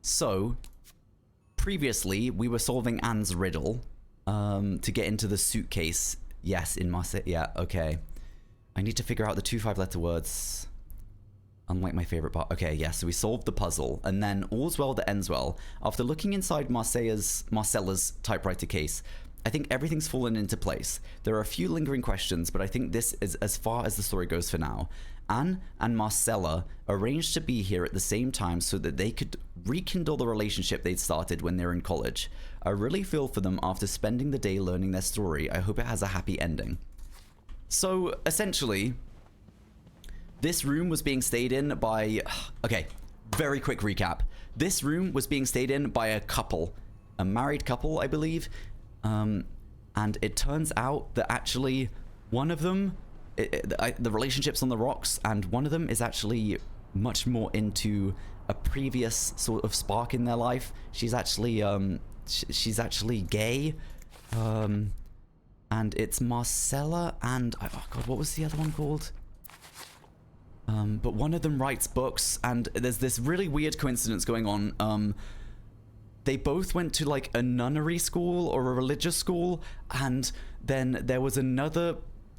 So, previously, we were solving Anne's riddle to get into the suitcase. Yes, in Marseille. Yeah, okay. I need to figure out the 2 5-letter words. Unlike my favorite part. Okay, yeah, so we solved the puzzle. And then, all's well that ends well. After looking inside Marcella's typewriter case, I think everything's fallen into place. There are a few lingering questions, but I think this is as far as the story goes for now. Anne and Marcella arranged to be here at the same time so that they could rekindle the relationship they'd started when they were in college. I really feel for them after spending the day learning their story. I hope it has a happy ending. So, essentially, this room was being stayed in by... Okay, very quick recap. This room was being stayed in by a couple. A married couple, I believe. And it turns out that actually one of them... the relationship's on the rocks, and one of them is actually much more into a previous sort of spark in their life. She's actually gay, and it's Marcella and oh god, what was the other one called? But one of them writes books, and there's this really weird coincidence going on. They both went to like a nunnery school or a religious school, and then there was another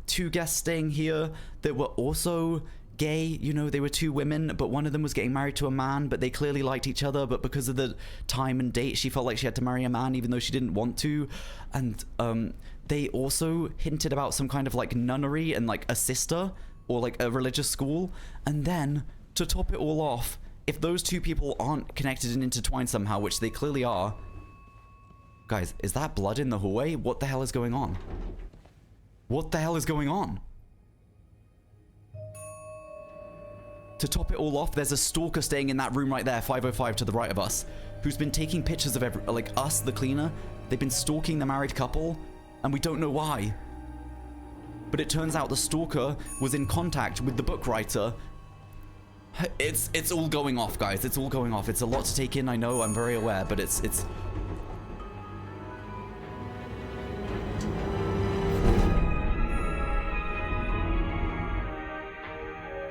2 guests staying here that were also gay. You know, they were 2 women, but one of them was getting married to a man, but they clearly liked each other, but because of the time and date, she felt like she had to marry a man even though she didn't want to. And they also hinted about some kind of like nunnery and like a sister or like a religious school. And then to top it all off, if those 2 people aren't connected and intertwined somehow, which they clearly are, guys, is that blood in the hallway? What the hell is going on? What the hell is going on? To top it all off, there's a stalker staying in that room right there, 505 to the right of us, who's been taking pictures of like us, the cleaner. They've been stalking the married couple, and we don't know why. But it turns out the stalker was in contact with the book writer. It's all going off, guys. It's all going off. It's a lot to take in, I know, I'm very aware, but it's...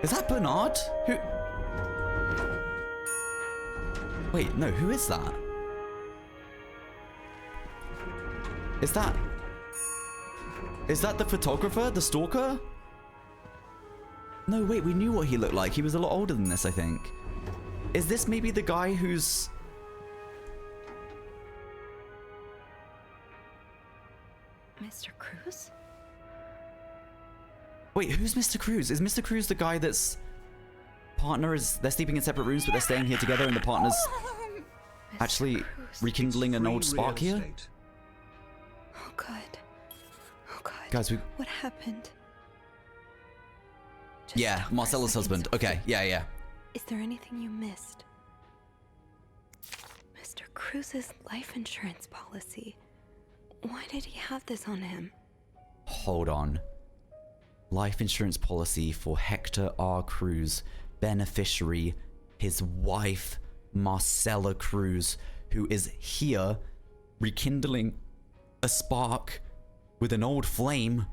Is that Bernard? Who? Wait, no, who is that? Is that the photographer? The stalker? No, wait, we knew what he looked like. He was a lot older than this, I think. Is this maybe the guy who's... Mr. Cruz? Wait, who's Mr. Cruz? Is Mr. Cruz the guy that's... partner is... They're sleeping in separate rooms, but they're staying here together, and the partner's actually rekindling an old spark here? Oh god. Oh god. Guys, we... What happened? Just yeah, stop for a Marcella's second, husband. Sophie. Okay, yeah. Is there anything you missed? Mr. Cruz's life insurance policy. Why did he have this on him? Hold on. Life insurance policy for Hector R. Cruz, beneficiary, his wife, Marcella Cruz, who is here rekindling a spark with an old flame.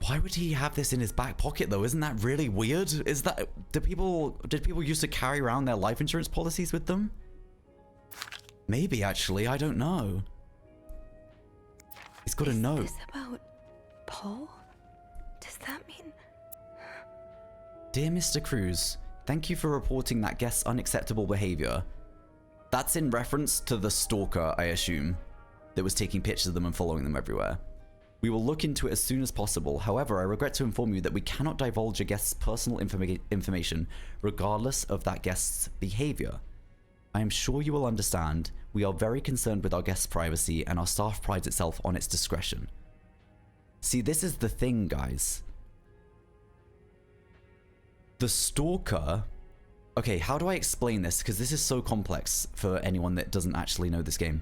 Why would he have this in his back pocket though? Isn't that really weird? Is that... did people used to carry around their life insurance policies with them? Maybe, actually. I don't know. He's got a note. Is this about Paul? Does that mean... Dear Mr. Cruz, thank you for reporting that guest's unacceptable behavior. That's in reference to the stalker, I assume, that was taking pictures of them and following them everywhere. We will look into it as soon as possible. However, I regret to inform you that we cannot divulge a guest's personal information regardless of that guest's behavior. I am sure you will understand. We are very concerned with our guest's privacy, and our staff prides itself on its discretion. See, this is the thing, guys. The stalker... Okay, how do I explain this? Because this is so complex for anyone that doesn't actually know this game.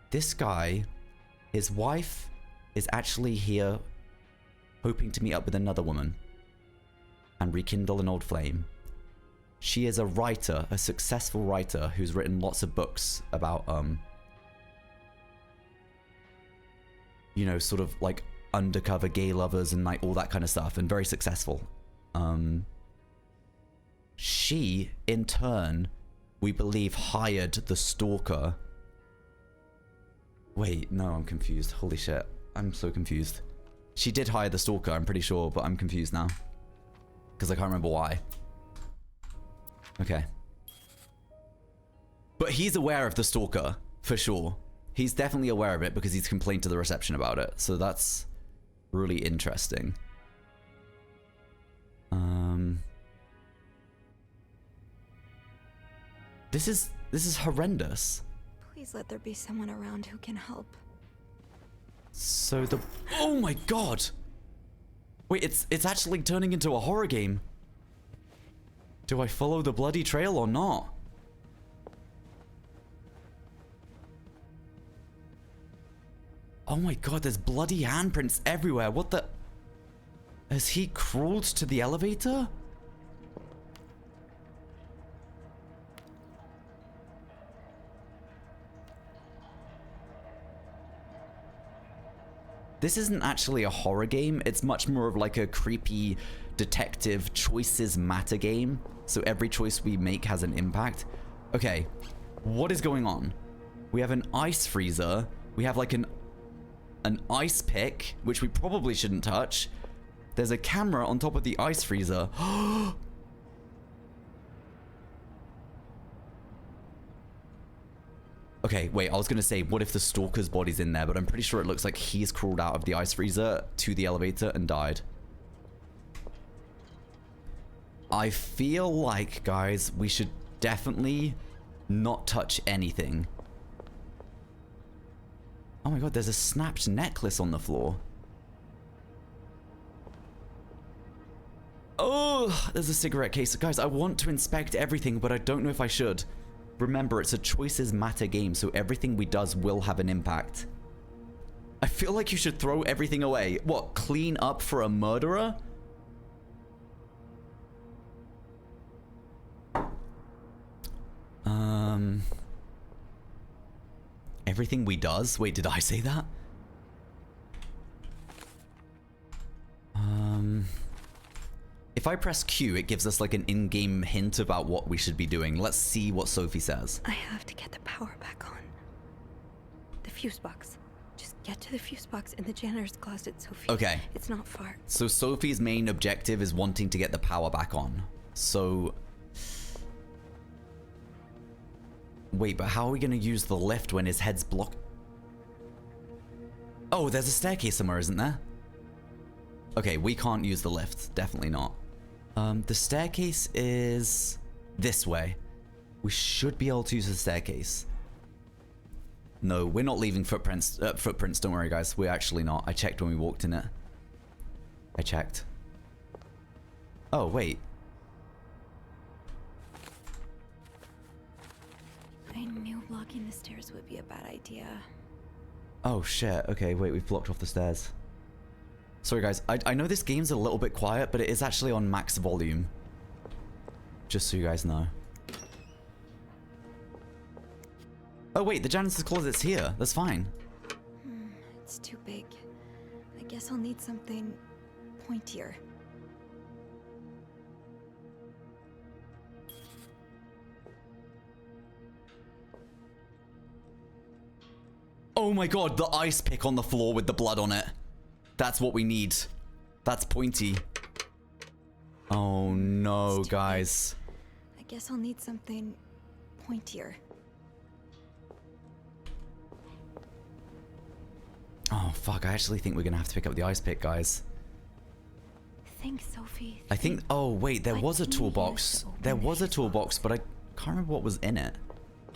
This guy, his wife... is actually here hoping to meet up with another woman and rekindle an old flame. She is a writer, a successful writer who's written lots of books about, you know, sort of like undercover gay lovers and like all that kind of stuff, and very successful. She, in turn, we believe hired the stalker. Wait, no, I'm confused. Holy shit. I'm so confused. She did hire the stalker, I'm pretty sure, but I'm confused now. Because I can't remember why. Okay. But he's aware of the stalker, for sure. He's definitely aware of it because he's complained to the reception about it. So that's really interesting. This is horrendous. Please let there be someone around who can help. So the... Oh my god! Wait, it's actually turning into a horror game. Do I follow the bloody trail or not? Oh my god, there's bloody handprints everywhere. What the... Has he crawled to the elevator? This isn't actually a horror game. It's much more of like a creepy detective choices matter game. So every choice we make has an impact. Okay, what is going on? We have an ice freezer. We have like an ice pick, which we probably shouldn't touch. There's a camera on top of the ice freezer. Okay, wait, I was gonna say, what if the stalker's body's in there? But I'm pretty sure it looks like he's crawled out of the ice freezer to the elevator and died. I feel like, guys, we should definitely not touch anything. Oh my god, there's a snapped necklace on the floor. Oh, there's a cigarette case. Guys, I want to inspect everything, but I don't know if I should. Remember, it's a choices matter game, so everything we does will have an impact. I feel like you should throw everything away. What, clean up for a murderer? Everything we does? Wait, did I say that? If I press Q, it gives us like an in-game hint about what we should be doing. Let's see what Sophie says. I have to get the power back on. The fuse box. Just get to the fuse box in the janitor's closet, Sophie. Okay. It's not far. So Sophie's main objective is wanting to get the power back on. So... Wait, but how are we going to use the lift when his head's blocked? Oh, there's a staircase somewhere, isn't there? Okay, we can't use the lift. Definitely not. The staircase is this way. We should be able to use the staircase. No, we're not leaving footprints. Footprints, don't worry, guys. We're actually not. I checked when we walked in it. I checked. Oh, wait. I knew blocking the stairs would be a bad idea. Oh, shit. Okay, wait, we've blocked off the stairs. Sorry, guys. I know this game's a little bit quiet, but it is actually on max volume. Just so you guys know. Oh, wait, the janitor's closet's here. That's fine. It's too big. I guess I'll need something pointier. Oh my god, the ice pick on the floor with the blood on it. That's what we need. That's pointy. Oh no, guys. I guess I'll need something pointier. Oh fuck, I actually think we're gonna have to pick up the ice pick, guys. Think, Sophie. I think, oh wait, there Like, was a can you use toolbox. to open There the was a fuse toolbox, box? but I can't remember what was in it.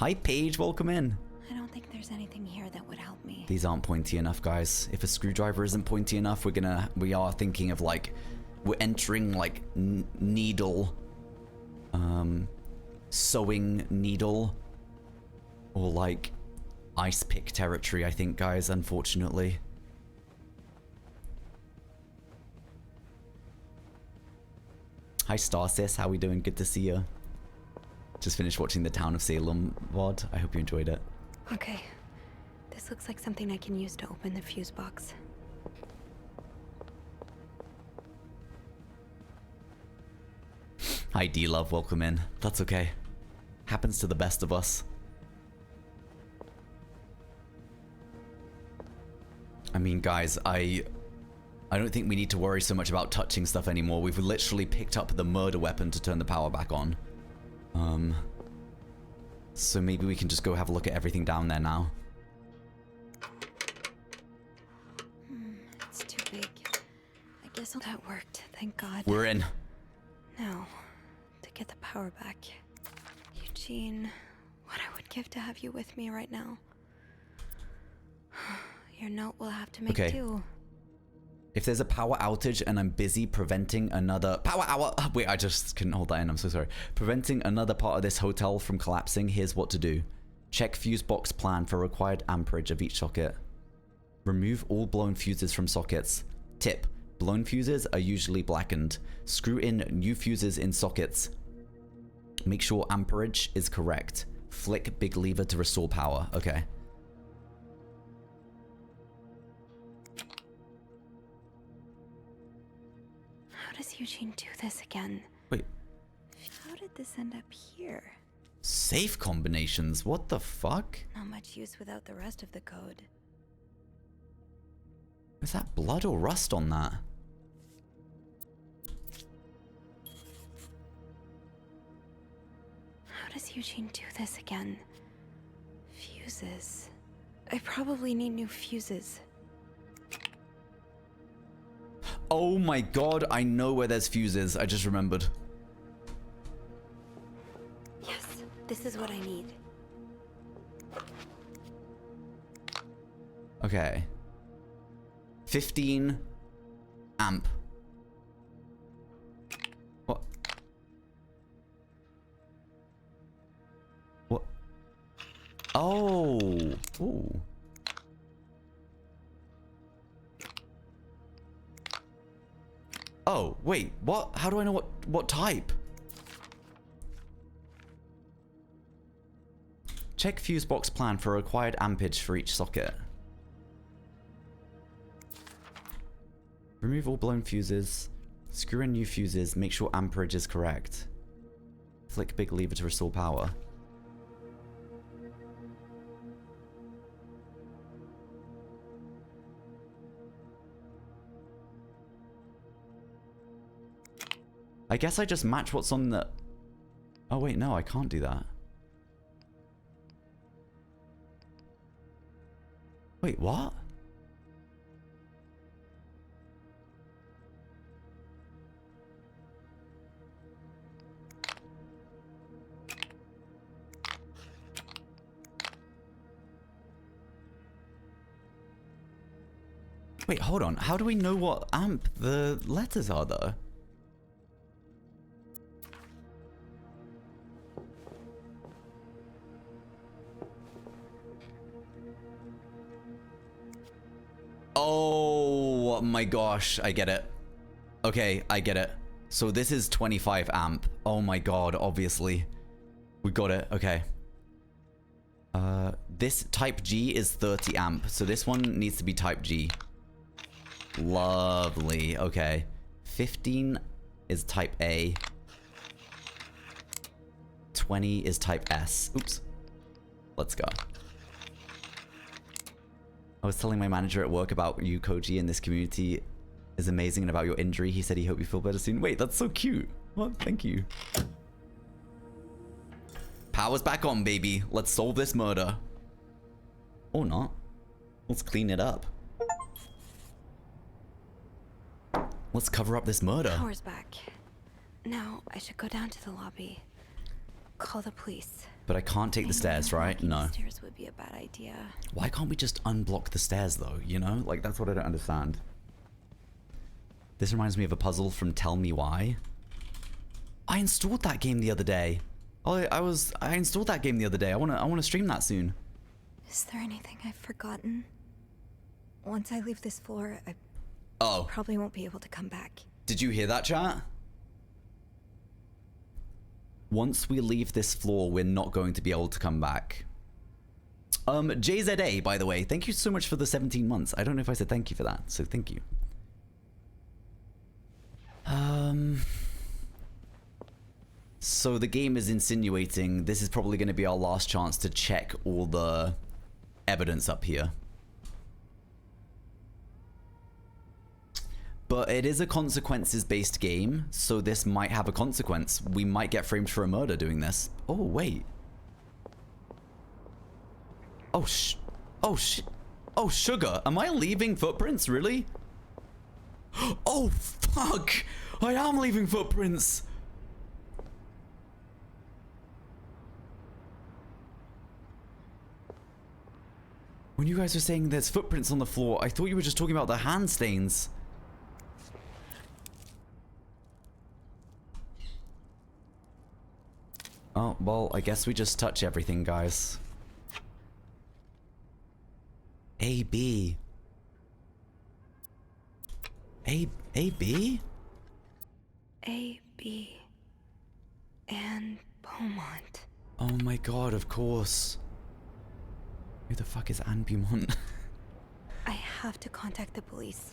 Hi Paige, welcome in. I don't think there's anything here that would help me. These aren't pointy enough, guys. If a screwdriver isn't pointy enough, we are thinking of like, we're entering like needle, sewing needle, or like ice pick territory, I think, guys, unfortunately. Hi Starsis, how we doing? Good to see you. Just finished watching the Town of Salem VOD. I hope you enjoyed it. Okay. This looks like something I can use to open the fuse box. Hi, D-Love. Welcome in. That's okay. Happens to the best of us. I mean, guys, I don't think we need to worry so much about touching stuff anymore. We've literally picked up the murder weapon to turn the power back on. So maybe we can just go have a look at everything down there now. It's too big. I guess that worked, thank God. We're in. Now, to get the power back. Eugene, what I would give to have you with me right now. Your note will have to make do. If there's a power outage and I'm busy preventing another power hour. Wait, I just couldn't hold that in. I'm so sorry. Preventing another part of this hotel from collapsing. Here's what to do. Check fuse box plan for required amperage of each socket. Remove all blown fuses from sockets. Tip. Blown fuses are usually blackened. Screw in new fuses in sockets. Make sure amperage is correct. Flick big lever to restore power. Okay. How does Eugene do this again? Wait. How did this end up here? Safe combinations? What the fuck? Not much use without the rest of the code. Is that blood or rust on that? How does Eugene do this again? Fuses. I probably need new fuses. Oh my god, I know where there's fuses. I just remembered. Yes, this is what I need. Okay. 15 amp. What? What? Oh. Ooh. Oh, wait, what? How do I know what type? Check fuse box plan for required ampage for each socket. Remove all blown fuses. Screw in new fuses. Make sure amperage is correct. Flick big lever to restore power. I guess I just match what's on the... Oh wait, no, I can't do that. Wait, what? Wait, hold on. How do we know what amp the letters are though? Oh my gosh, I get it. Okay, I get it. So this is 25 amp. Oh my god, obviously. We got it, okay. This type G is 30 amp, so this one needs to be type G. Lovely, okay. 15 is type A. 20 is type S. Oops. Let's go. I was telling my manager at work about you, Koji, and this community is amazing, and about your injury. He said he hoped you feel better soon. Wait, that's so cute. What? Thank you. Power's back on, baby. Let's solve this murder. Or not. Let's clean it up. Let's cover up this murder. Power's back. Now, I should go down to the lobby. Call the police. But I can't take the stairs, right? No. The stairs would be a bad idea. Why can't we just unblock the stairs, though? You know? Like, that's what I don't understand. This reminds me of a puzzle from Tell Me Why. I installed that game the other day. Oh, I installed that game the other day. I wanna stream that soon. Is there anything I've forgotten? Once I leave this floor, I probably won't be able to come back. Did you hear that, chat? Once we leave this floor, we're not going to be able to come back. JZA, by the way, thank you so much for the 17 months. I don't know if I said thank you for that, so thank you. So the game is insinuating this is probably going to be our last chance to check all the evidence up here. But it is a consequences-based game, so this might have a consequence. We might get framed for a murder doing this. Oh, wait. Oh, oh, sugar. Am I leaving footprints, really? Oh, fuck. I am leaving footprints. When you guys were saying there's footprints on the floor, I thought you were just talking about the hand stains. Oh, well, I guess we just touch everything, guys. A, B. A, B? A, B. And Beaumont. Oh my god, of course. Who the fuck is Anne Beaumont? I have to contact the police.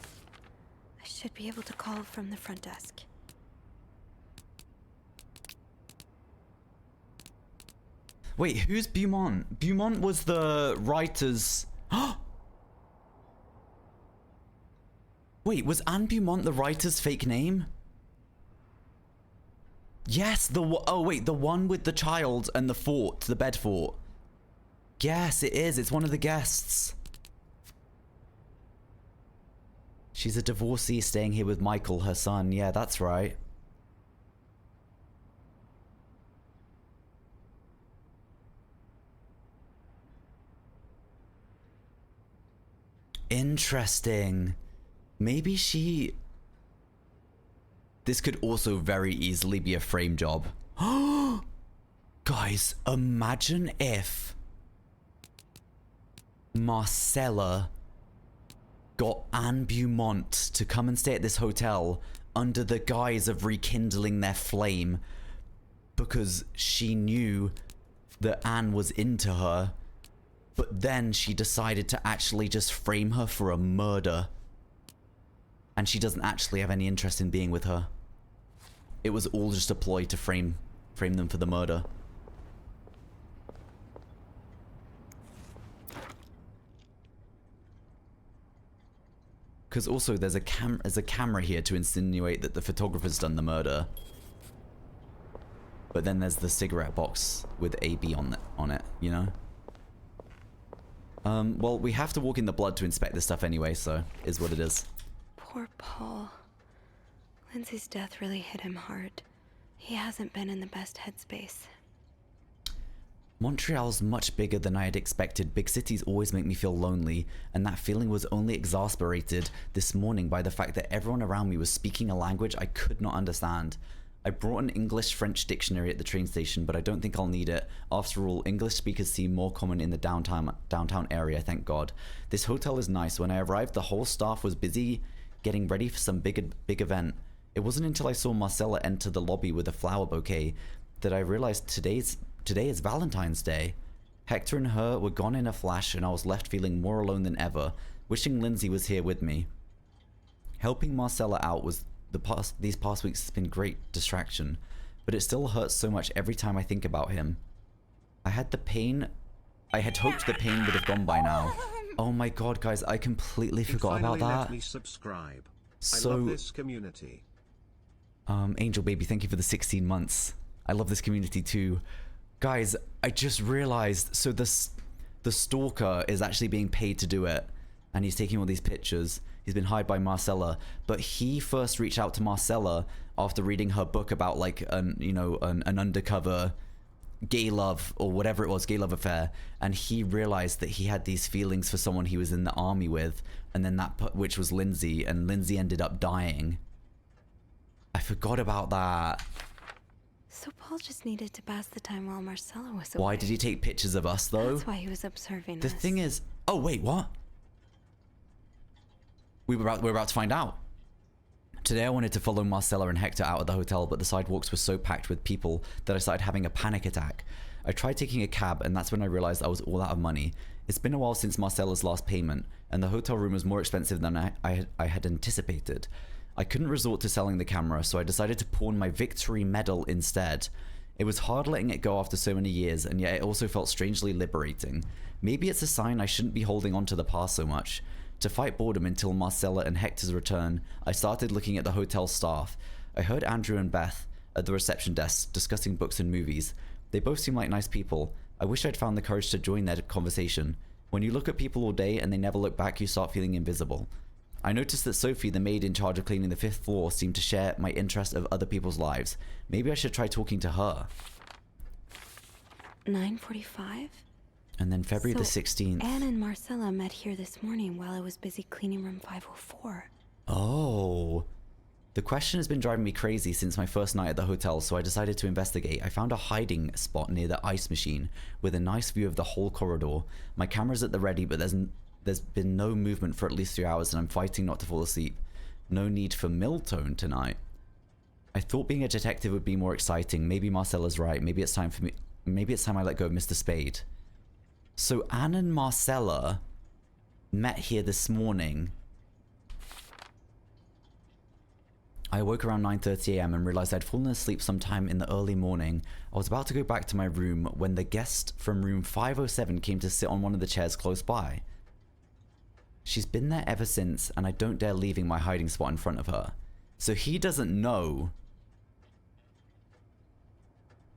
I should be able to call from the front desk. Wait, who's Beaumont? Beaumont was the writer's... Wait, was Anne Beaumont the writer's fake name? Yes, oh wait, the one with the child and the fort, the bed fort. Yes, it is. It's one of the guests. She's a divorcee staying here with Michael, her son. Yeah, that's right. Interesting. Maybe she... This could also very easily be a frame job. Guys, imagine if Marcella got Anne Beaumont to come and stay at this hotel under the guise of rekindling their flame because she knew that Anne was into her, but then she decided to actually just frame her for a murder. And she doesn't actually have any interest in being with her. It was all just a ploy to frame them for the murder. Because also there's a camera here to insinuate that the photographer's done the murder. But then there's the cigarette box with AB on it, you know? Well, we have to walk in the blood to inspect this stuff anyway, so is what it is. Poor Paul. Lindsay's death really hit him hard. He hasn't been in the best headspace. Montreal's much bigger than I had expected. Big cities always make me feel lonely, and that feeling was only exasperated this morning by the fact that everyone around me was speaking a language I could not understand. I brought an English-French dictionary at the train station, but I don't think I'll need it. After all, English speakers seem more common in the downtown area, thank God. This hotel is nice. When I arrived, the whole staff was busy getting ready for some big event. It wasn't until I saw Marcella enter the lobby with a flower bouquet that I realized today is Valentine's Day. Hector and her were gone in a flash, and I was left feeling more alone than ever, wishing Lindsay was here with me. Helping Marcella out was these past weeks has been great distraction, but it still hurts so much every time I think about him. I had hoped the pain would have gone by now. Oh my god, guys, I completely forgot about that. Let me subscribe. I love this community. Angel Baby, thank you for the 16 months. I love this community too. Guys, I just realized, so the stalker is actually being paid to do it, and he's taking all these pictures. He's been hired by Marcella, but he first reached out to Marcella after reading her book about like an undercover gay love or whatever it was, gay love affair, and he realized that he had these feelings for someone he was in the army with, and then which was Lindsay, and Lindsay ended up dying. I forgot about that. So Paul just needed to pass the time while Marcella was away. Why did he take pictures of us though? That's why he was observing us. The thing is, oh wait, what? We're about to find out. Today I wanted to follow Marcella and Hector out of the hotel, but the sidewalks were so packed with people that I started having a panic attack. I tried taking a cab, and that's when I realized I was all out of money. It's been a while since Marcella's last payment, and the hotel room was more expensive than I had anticipated. I couldn't resort to selling the camera, so I decided to pawn my victory medal instead. It was hard letting it go after so many years, and yet it also felt strangely liberating. Maybe it's a sign I shouldn't be holding on to the past so much. To fight boredom until Marcella and Hector's return, I started looking at the hotel staff. I heard Andrew and Beth at the reception desk discussing books and movies. They both seem like nice people. I wish I'd found the courage to join their conversation. When you look at people all day and they never look back, you start feeling invisible. I noticed that Sophie, the maid in charge of cleaning the 5th floor, seemed to share my interest of other people's lives. Maybe I should try talking to her. 9:45? And then February the 16th. Anne and Marcella met here this morning while I was busy cleaning room 504. Oh. The question has been driving me crazy since my first night at the hotel, so I decided to investigate. I found a hiding spot near the ice machine with a nice view of the whole corridor. My camera's at the ready, but there's been no movement for at least 3 hours, and I'm fighting not to fall asleep. No need for Miltone tonight. I thought being a detective would be more exciting. Maybe Marcella's right. Maybe it's time for me. Maybe it's time I let go of Mr. Spade. So Anne and Marcella met here this morning. I woke around 9:30 a.m. and realized I'd fallen asleep sometime in the early morning. I was about to go back to my room when the guest from room 507 came to sit on one of the chairs close by. She's been there ever since, and I don't dare leaving my hiding spot in front of her. So he doesn't know.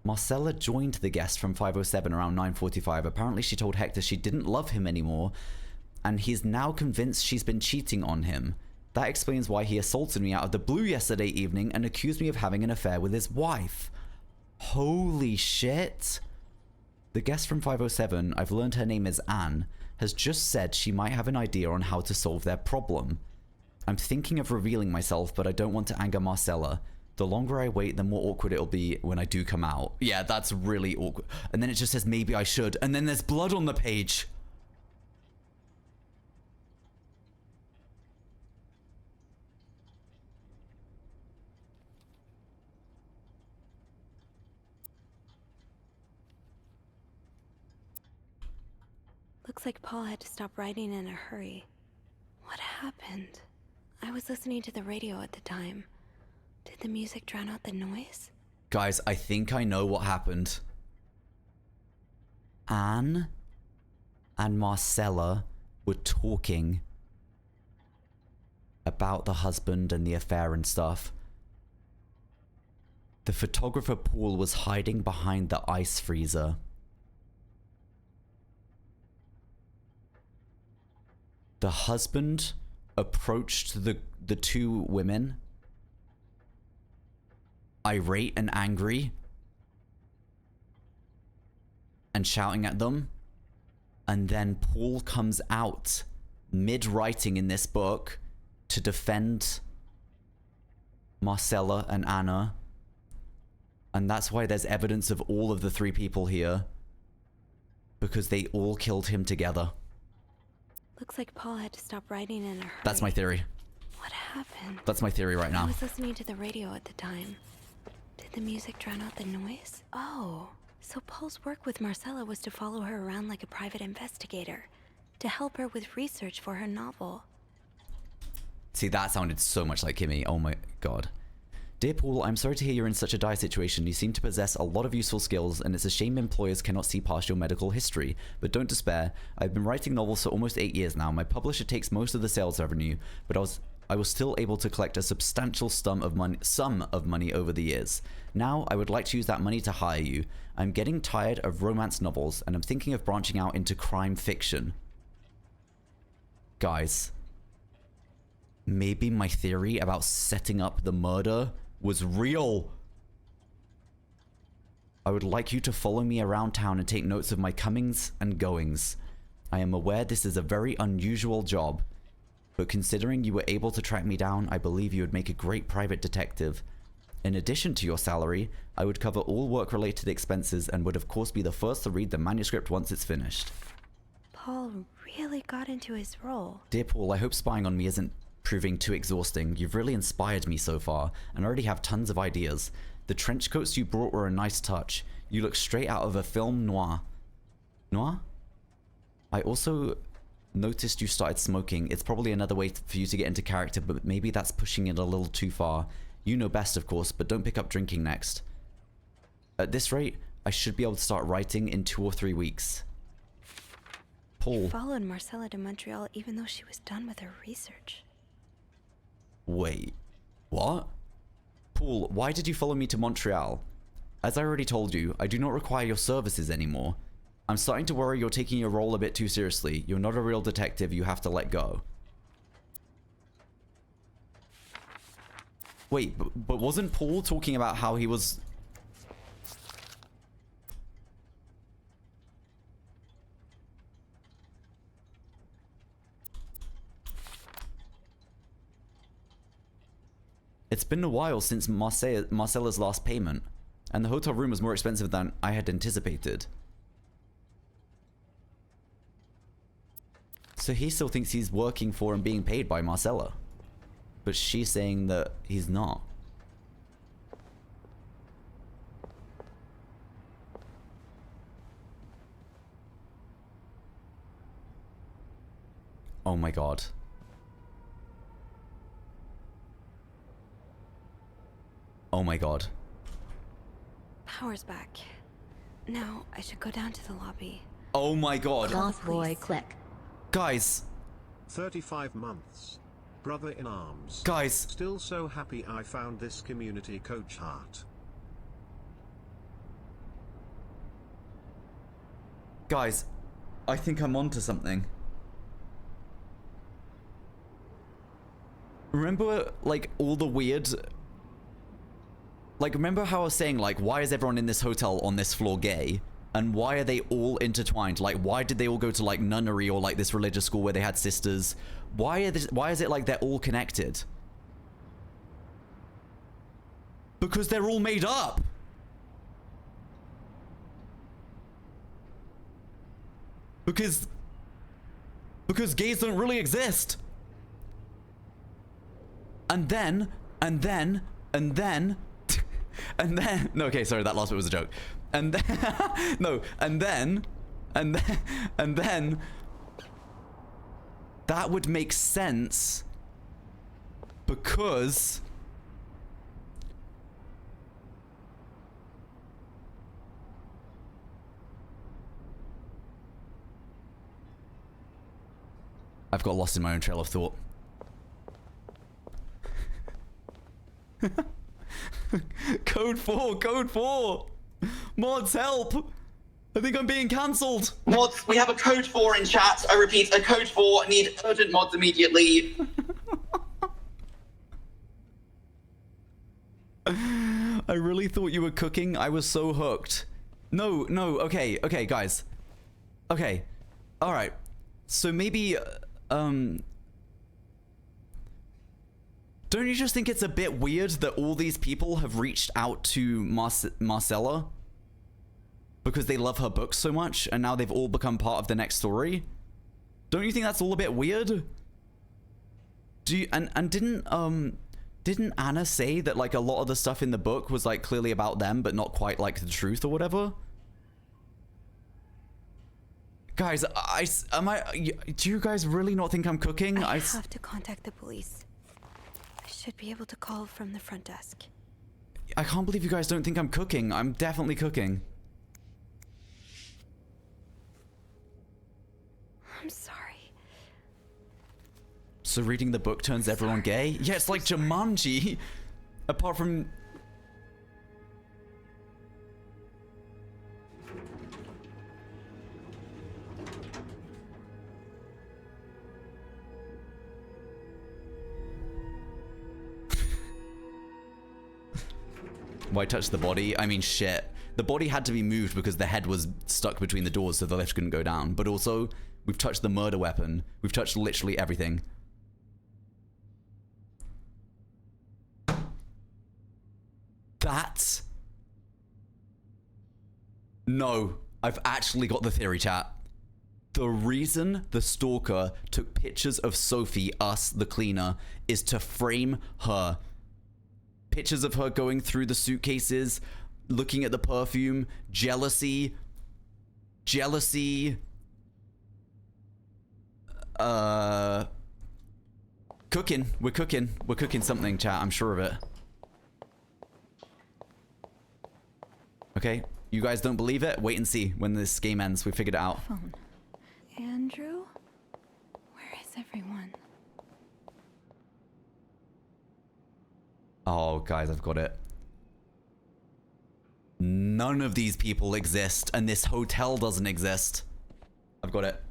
Marcella joined the guest from 507 around 9:45. Apparently she told Hector she didn't love him anymore, and he's now convinced she's been cheating on him. That explains why he assaulted me out of the blue yesterday evening and accused me of having an affair with his wife. Holy shit. The guest from 507, I've learned her name is Anne, has just said she might have an idea on how to solve their problem. I'm thinking of revealing myself, but I don't want to anger Marcella. The longer I wait, the more awkward it'll be when I do come out. Yeah, that's really awkward. And then it just says maybe I should, and then there's blood on the page. Looks like Paul had to stop writing in a hurry. What happened? I was listening to the radio at the time. Did the music drown out the noise? Guys, I think I know what happened. Anne and Marcella were talking about the husband and the affair and stuff. The photographer Paul was hiding behind the ice freezer. The husband approached the two women, irate and angry, and shouting at them. And then Paul comes out mid-writing in this book to defend Marcella and Anna. And that's why there's evidence of all of the three people here, because they all killed him together. Looks like Paul had to stop writing in a hurry. That's my theory. What happened? That's my theory right now. I was listening to the radio at the time. Did the music drown out the noise? Oh, so Paul's work with Marcella was to follow her around like a private investigator, to help her with research for her novel. See, that sounded so much like Kimmy. Oh my god. Dear Paul, I'm sorry to hear you're in such a dire situation. You seem to possess a lot of useful skills, and it's a shame employers cannot see past your medical history. But don't despair. I've been writing novels for almost 8 years now. My publisher takes most of the sales revenue, but I was still able to collect a substantial sum of money over the years. Now, I would like to use that money to hire you. I'm getting tired of romance novels, and I'm thinking of branching out into crime fiction. Guys, maybe my theory about setting up the murder was real. I would like you to follow me around town and take notes of my comings and goings. I am aware this is a very unusual job, but considering you were able to track me down, I believe you would make a great private detective. In addition to your salary, I would cover all work-related expenses and would of course be the first to read the manuscript once it's finished. Paul really got into his role. Dear Paul, I hope spying on me isn't proving too exhausting. You've really inspired me so far, and already have tons of ideas. The trench coats you brought were a nice touch. You look straight out of a film noir. Noir? I also noticed you started smoking. It's probably another way for you to get into character, but maybe that's pushing it a little too far. You know best, of course, but don't pick up drinking next. At this rate, I should be able to start writing in 2 or 3 weeks. Paul. You followed Marcella to Montreal even though she was done with her research. Wait. What? Paul, why did you follow me to Montreal? As I already told you, I do not require your services anymore. I'm starting to worry you're taking your role a bit too seriously. You're not a real detective, you have to let go. Wait, but wasn't Paul talking about how he was... It's been a while since Marcella's last payment, and the hotel room was more expensive than I had anticipated. So he still thinks he's working for and being paid by Marcella. But she's saying that he's not. Oh my god. Oh my god. Power's back. Now I should go down to the lobby. Oh my god. Cloth boy click. Guys. 35 months. Brother in arms. Guys. Still so happy I found this community, Coach Hart. Guys. I think I'm onto something. Remember, like, all the weird... Like, remember how I was saying, like, why is everyone in this hotel on this floor gay? And why are they all intertwined? Like, why did they all go to, like, nunnery or, like, this religious school where they had sisters? Why is it like they're all connected? Because they're all made up! Because gays don't really exist! And then... no, okay, sorry, that last bit was a joke. And then, no, and then, that would make sense because I've got lost in my own trail of thought. Code 4! Mods, help! I think I'm being cancelled! Mods, we have a code 4 in chat. I repeat, a code 4. Need urgent mods immediately. I really thought you were cooking. I was so hooked. No, okay, guys. Okay, alright. So maybe, don't you just think it's a bit weird that all these people have reached out to Marcella because they love her books so much and now they've all become part of the next story? Don't you think that's all a bit weird? Do you, and didn't Anna say that like a lot of the stuff in the book was like clearly about them but not quite like the truth or whatever? Guys, do you guys really not think I'm cooking? I have to contact the police. Should be able to call from the front desk. I can't believe you guys don't think I'm cooking. I'm definitely cooking. I'm sorry. So reading the book turns everyone gay? Yeah, it's like Jumanji. Apart from... Why touch the body? I mean, shit. The body had to be moved because the head was stuck between the doors so the lift couldn't go down. But also, we've touched the murder weapon. We've touched literally everything. That's... No. I've actually got the theory, chat. The reason the stalker took pictures of Sophie, us, the cleaner, is to frame her. Pictures of her going through the suitcases, looking at the perfume, jealousy. Cooking. We're cooking something, chat. I'm sure of it. Okay, you guys don't believe it? Wait and see when this game ends. We figured it out. Phone. Andrew? Where is everyone? Oh, guys, I've got it. None of these people exist, and this hotel doesn't exist. I've got it.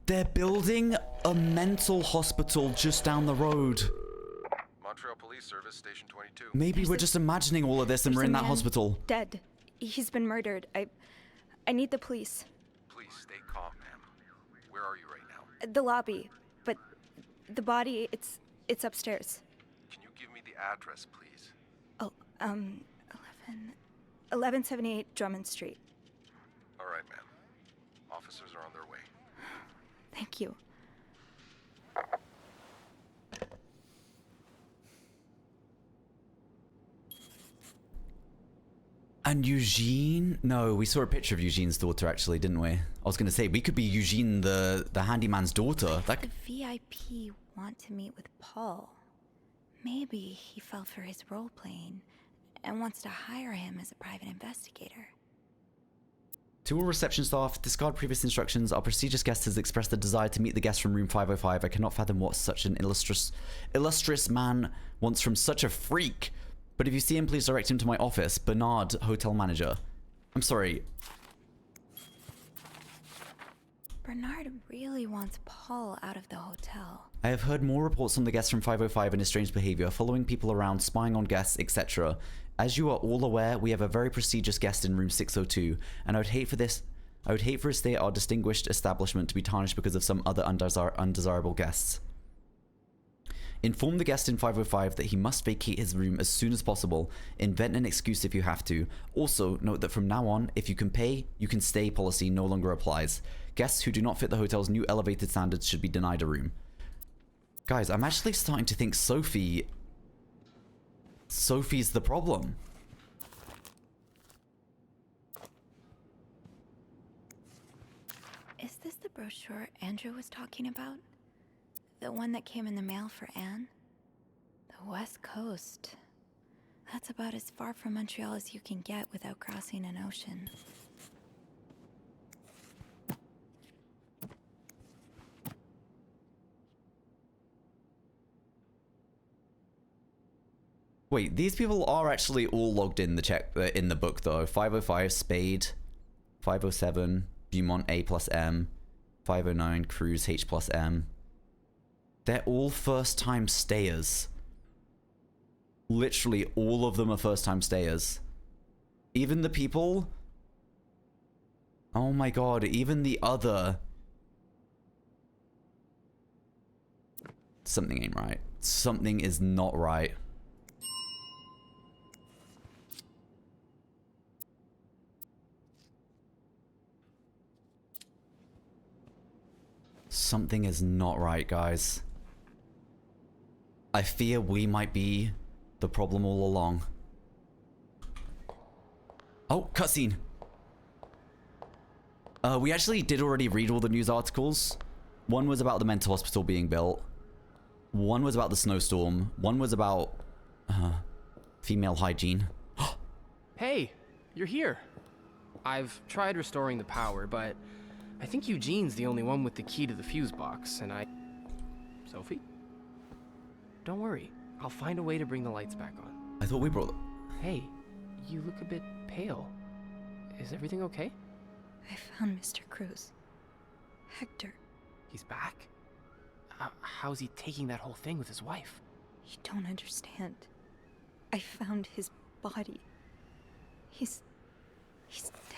They're building a mental hospital just down the road. Montreal Police Service, Station 22. Maybe we're just imagining all of this and we're in that hospital. Dead. He's been murdered. I need the police. Please stay calm, ma'am. Where are you right now? The lobby. But the body, it's upstairs. Can you give me the address, please? Oh, 1178 Drummond Street. All right, ma'am. Officers are on their way. Thank you. And Eugene? No, we saw a picture of Eugene's daughter actually, didn't we? I was going to say, we could be Eugene, the handyman's daughter. That The VIP want to meet with Paul. Maybe he fell for his role playing and wants to hire him as a private investigator. To all reception staff, discard previous instructions. Our prestigious guest has expressed the desire to meet the guest from room 505. I cannot fathom what such an illustrious man wants from such a freak. But if you see him, please direct him to my office. Bernard, hotel manager. I'm sorry. Bernard really wants Paul out of the hotel. I have heard more reports on the guest from 505 and his strange behavior, following people around, spying on guests, etc. As you are all aware, we have a very prestigious guest in room 602, and I would hate for his stay at our distinguished establishment to be tarnished because of some other undesirable guests. Inform the guest in 505 that he must vacate his room as soon as possible. Invent an excuse if you have to. Also, note that from now on, if you can pay, you can stay policy no longer applies. Guests who do not fit the hotel's new elevated standards should be denied a room. Guys, I'm actually starting to think Sophie's the problem. Is this the brochure Andrew was talking about? The one that came in the mail for Anne? The West Coast. That's about as far from Montreal as you can get without crossing an ocean. Wait, these people are actually all logged in the book though. 505 Spade, 507 Beaumont A plus M, 509 Cruise H plus M. They're all first time stayers. Literally all of them are first time stayers. Even the people... Oh my god, even the other... Something ain't right. Something is not right. Something is not right, guys. I fear we might be the problem all along. Oh, cutscene. We actually did already read all the news articles. One was about the mental hospital being built. One was about the snowstorm. One was about female hygiene. Hey, you're here. I've tried restoring the power, but I think Eugene's the only one with the key to the fuse box, and Sophie? Don't worry. I'll find a way to bring the lights back on. I thought we brought... Hey, you look a bit pale. Is everything okay? I found Mr. Cruz. Hector. He's back? How's he taking that whole thing with his wife? You don't understand. I found his body. He's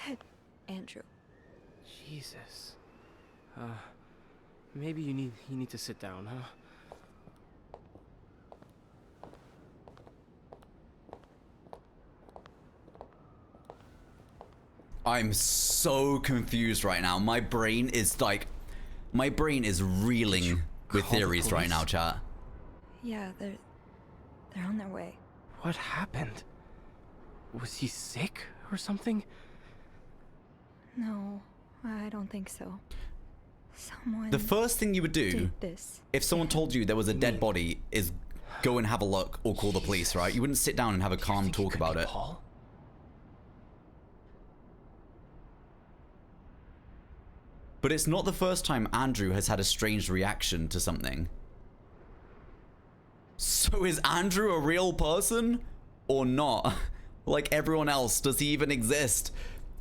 dead, Andrew. Jesus. Maybe you need to sit down, huh? I'm so confused right now. My brain is reeling with call the theories right police? now, chat. Yeah, they're on their way. What happened? Was he sick or something? No, I don't think so. Someone The first thing you would do did this. if someone told you there was a dead body is go and have a look or call the police, right? You wouldn't sit down and have a calm talk about it. Paul? But it's not the first time Andrew has had a strange reaction to something. So is Andrew a real person? Or not? Like everyone else, does he even exist?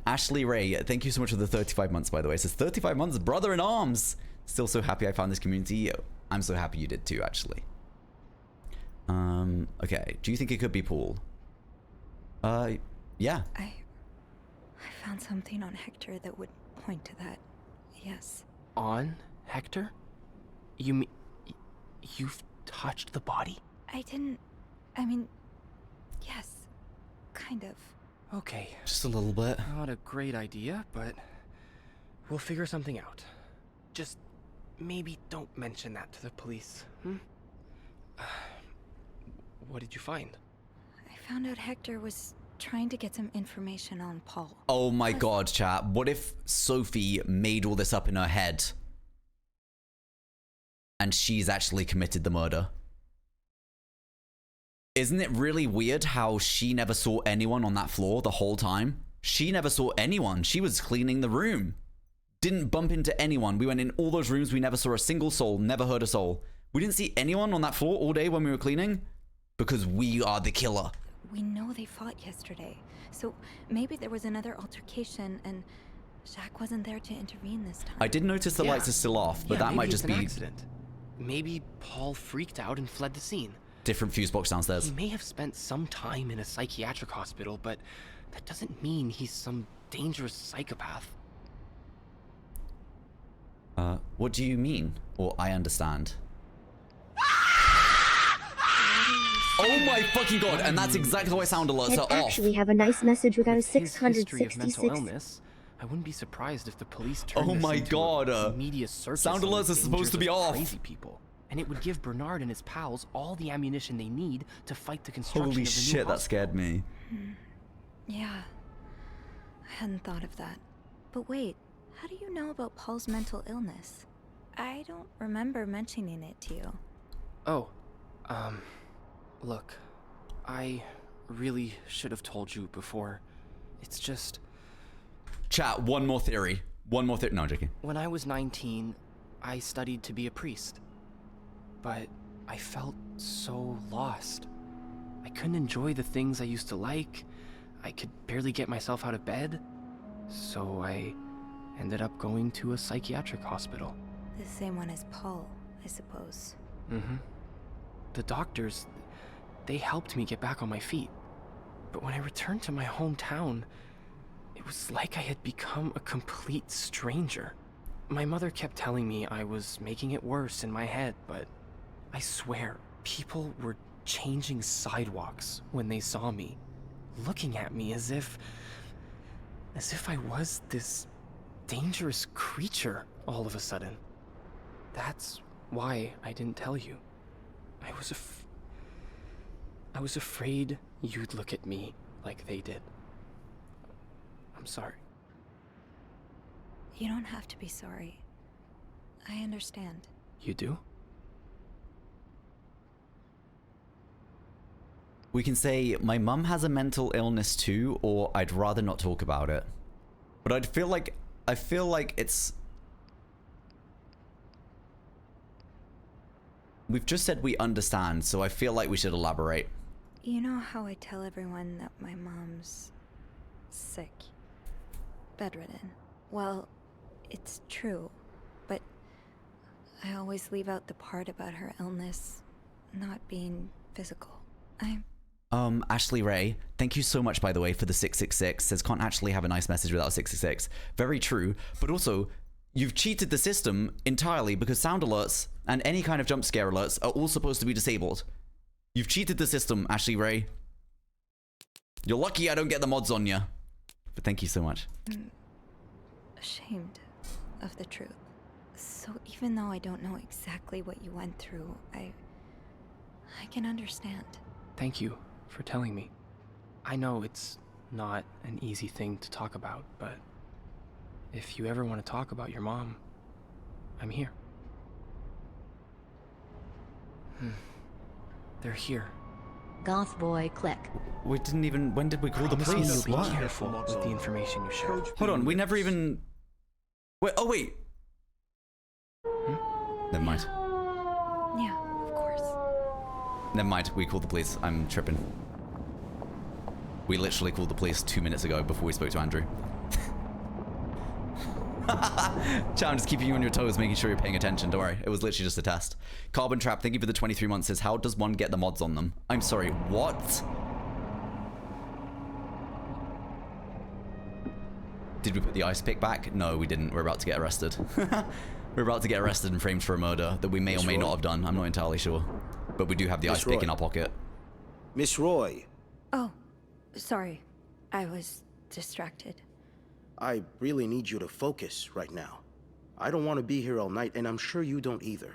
Ashley Ray, thank you so much for the 35 months, by the way. It says 35 months, brother in arms. Still so happy I found this community. I'm so happy you did too, actually. Okay. Do you think it could be Paul? Yeah. I found something on Hector that would point to that. Yes. On Hector? You mean you've touched the body? I mean, yes. Kind of. Okay. Just a little bit. Not a great idea, but we'll figure something out. Just maybe don't mention that to the police, hmm? What did you find? I found out Hector was trying to get some information on Paul. Oh my god, chat. What if Sophie made all this up in her head? And she's actually committed the murder? Isn't it really weird how she never saw anyone on that floor the whole time? She never saw anyone. She was cleaning the room. Didn't bump into anyone. We went in all those rooms. We never saw a single soul. Never heard a soul. We didn't see anyone on that floor all day when we were cleaning. Because we are the killer. We know they fought yesterday. So maybe there was another altercation and Jack wasn't there to intervene this time. I did notice the lights are still off, but that might just be an accident. Maybe Paul freaked out and fled the scene. Different fuse box downstairs. He may have spent some time in a psychiatric hospital, but that doesn't mean he's some dangerous psychopath. What do you mean? Or I understand. Oh my fucking god, and that's exactly why sound alerts are off. Actually have a nice message without a With his history of 666. mental illness, I wouldn't be surprised if the police turned Oh this my into god, a media circus sound on the alerts are supposed to be dangers of off. Crazy people. And it would give Bernard and his pals all the ammunition they need to fight the construction Holy of the new shit, that hospital. scared me. Yeah. I hadn't thought of that. But wait, how do you know about Paul's mental illness? I don't remember mentioning it to you. Oh, look, I really should have told you before. It's just... Chat, one more theory. One more theory. No, I'm joking. When I was 19, I studied to be a priest. But I felt so lost. I couldn't enjoy the things I used to like. I could barely get myself out of bed. So I ended up going to a psychiatric hospital. The same one as Paul, I suppose. Mm-hmm. The doctors, they helped me get back on my feet. But when I returned to my hometown, it was like I had become a complete stranger. My mother kept telling me I was making it worse in my head, but I swear, people were changing sidewalks when they saw me, looking at me as if I was this dangerous creature all of a sudden. That's why I didn't tell you. I was afraid you'd look at me like they did. I'm sorry. You don't have to be sorry. I understand. You do? We can say, my mum has a mental illness too, or I'd rather not talk about it. But I feel like it's... We've just said we understand, so I feel like we should elaborate. You know how I tell everyone that my mom's sick, bedridden? Well, it's true, but I always leave out the part about her illness not being physical. Ashley Ray, thank you so much, by the way, for the 666. Says, can't actually have a nice message without a 666. Very true, but also, you've cheated the system entirely because sound alerts and any kind of jump scare alerts are all supposed to be disabled. You've cheated the system, Ashley Ray. You're lucky I don't get the mods on you. But thank you so much. I'm ashamed of the truth. So even though I don't know exactly what you went through, I can understand. Thank you for telling me. I know it's not an easy thing to talk about, but if you ever want to talk about your mom, I'm here. They're here. Goth boy, click. We didn't even. When did we call the Promise me police? you'll be What? careful with the information you share. Hold on, we never even. Wait. Oh wait. Never mind. Yeah, of course. Never mind. We called the police. I'm tripping. We literally called the police 2 minutes ago before we spoke to Andrew. Chat, I'm just keeping you on your toes, making sure you're paying attention. Don't worry. It was literally just a test. Carbon Trap, thank you for the 23 months. Says, how does one get the mods on them? I'm sorry, what? Did we put the ice pick back? No, we didn't. We're about to get arrested. We're about to get arrested and framed for a murder that we may or may not have done. I'm not entirely sure. But we do have the ice pick in our pocket. Miss Roy. Oh, sorry. I was distracted. I really need you to focus right now. I don't want to be here all night, and I'm sure you don't either.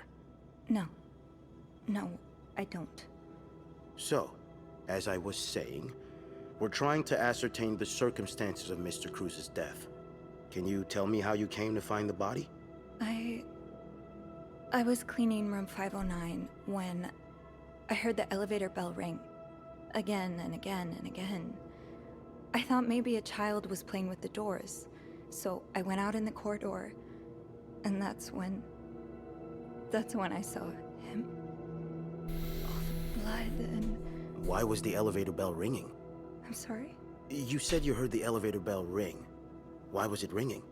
No. No, I don't. So, as I was saying, we're trying to ascertain the circumstances of Mr. Cruz's death. Can you tell me how you came to find the body? I was cleaning room 509 when I heard the elevator bell ring. Again and again and again. I thought maybe a child was playing with the doors, so I went out in the corridor, and that's when I saw him. All the blood and... Why was the elevator bell ringing? I'm sorry? You said you heard the elevator bell ring. Why was it ringing?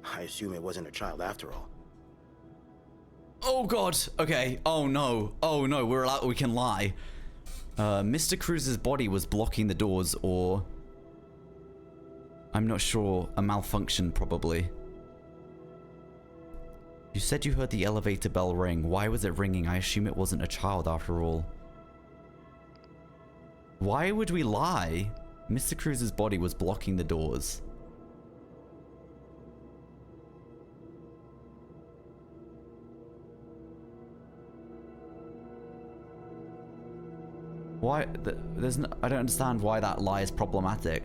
I assume it wasn't a child after all. Oh god. Okay. Oh no. Oh no. We can lie. Mr. Cruz's body was blocking the doors, or I'm not sure. A malfunction, probably. You said you heard the elevator bell ring. Why was it ringing? I assume it wasn't a child after all. Why would we lie? Mr. Cruz's body was blocking the doors. Why? There's no, I don't understand why that lie is problematic.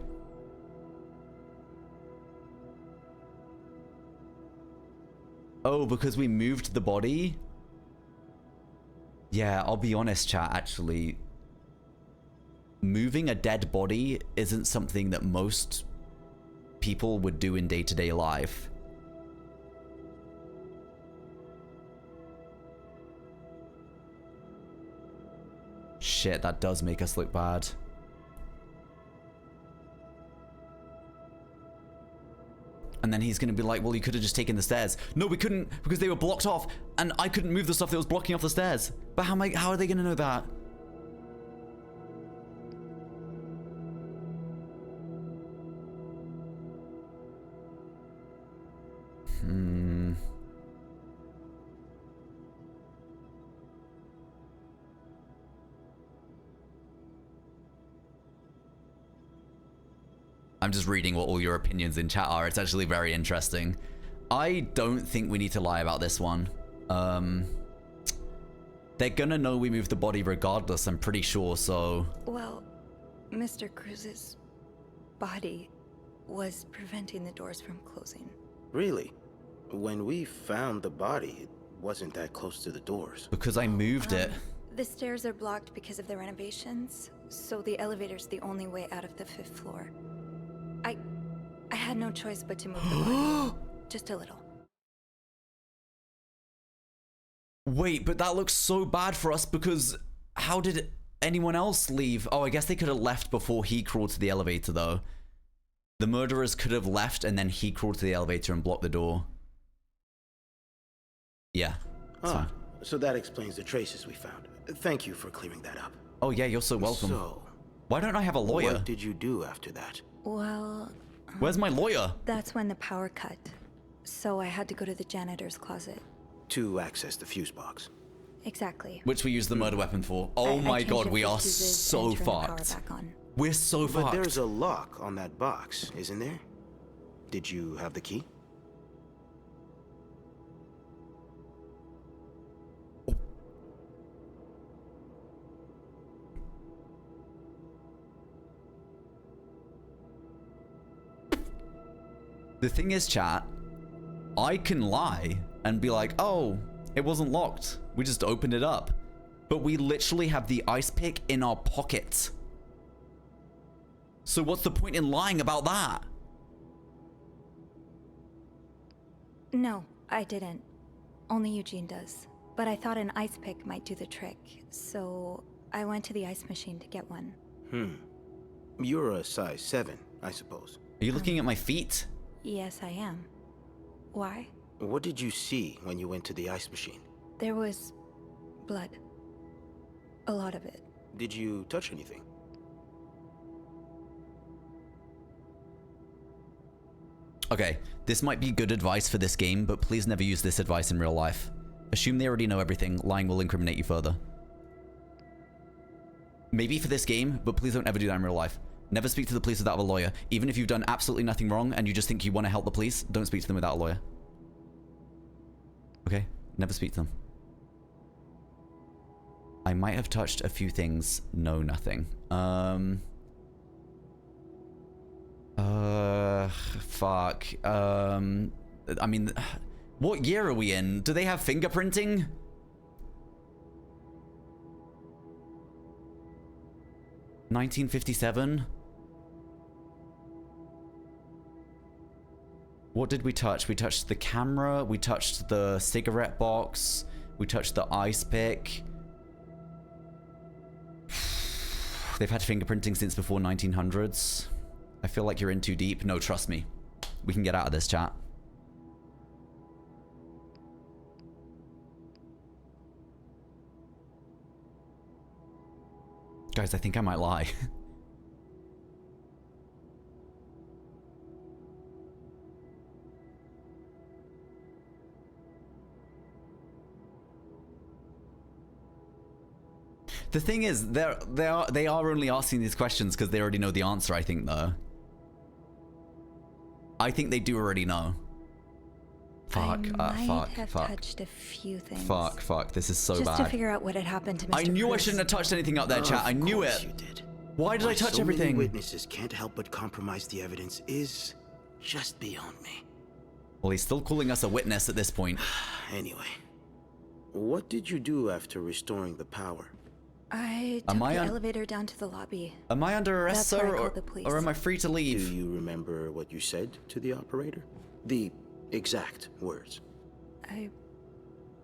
Oh, because we moved the body? Yeah, I'll be honest, chat, actually. Moving a dead body isn't something that most people would do in day-to-day life. Shit, that does make us look bad. And then he's gonna be like, well, you could have just taken the stairs. No, we couldn't, because they were blocked off, and I couldn't move the stuff that was blocking off the stairs. But how are they gonna know that? I'm just reading what all your opinions in chat are. It's actually very interesting. I don't think we need to lie about this one. They're gonna know we moved the body regardless, I'm pretty sure, so... Well, Mr. Cruz's body was preventing the doors from closing. Really? When we found the body, it wasn't that close to the doors. Because I moved it. The stairs are blocked because of the renovations, so the elevator's the only way out of the 5th floor. I had no choice but to move the body. Just a little. Wait, but that looks so bad for us because how did anyone else leave? Oh, I guess they could have left before he crawled to the elevator, though. The murderers could have left and then he crawled to the elevator and blocked the door. Yeah. Ah, so that explains the traces we found. Thank you for clearing that up. Oh yeah, you're so welcome. So, why don't I have a lawyer? what did you do after that? Well... Where's my lawyer? That's when the power cut. So I had to go to the janitor's closet. To access the fuse box. Exactly. Which we use the murder weapon for. Oh my changed god, the we are fuses so and turned the power fucked. back on. We're so But fucked. there's a lock on that box, isn't there? Did you have the key? The thing is, chat, I can lie and be like, oh, it wasn't locked. We just opened it up. But we literally have the ice pick in our pocket. So what's the point in lying about that? No, I didn't. Only Eugene does. But I thought an ice pick might do the trick, so I went to the ice machine to get one. You're a size 7, I suppose. Are you looking at my feet? Yes, I am. Why? What did you see when you went to the ice machine? There was blood. A lot of it. Did you touch anything? Okay, this might be good advice for this game, but please never use this advice in real life. Assume they already know everything. Lying will incriminate you further. Maybe for this game, but please don't ever do that in real life. Never speak to the police without a lawyer. Even if you've done absolutely nothing wrong and you just think you want to help the police, don't speak to them without a lawyer. Okay? Never speak to them. I might have touched a few things. No, nothing. Fuck. I mean, what year are we in? Do they have fingerprinting? (1957). What did we touch? We touched the camera, we touched the cigarette box, we touched the ice pick. They've had fingerprinting since before 1900s. I feel like you're in too deep. No, trust me. We can get out of this, chat. Guys, I think I might lie. The thing is, they are only asking these questions because they already know the answer, I think, though. I think they do already know. Fuck, I might have fuck. touched a few things. Fuck, this is so just bad. to figure out what had happened to Mr. I knew I Cruz. shouldn't have touched anything up there, chat. I knew it. You did. Why did I touch so everything? Many witnesses can't help but compromise the evidence is just beyond me. Well, he's still calling us a witness at this point. Anyway, what did you do after restoring the power? I took the elevator down to the lobby. Am I under arrest, That's where sir, I called the police. or am I free to leave? Do you remember what you said to the operator? The exact words.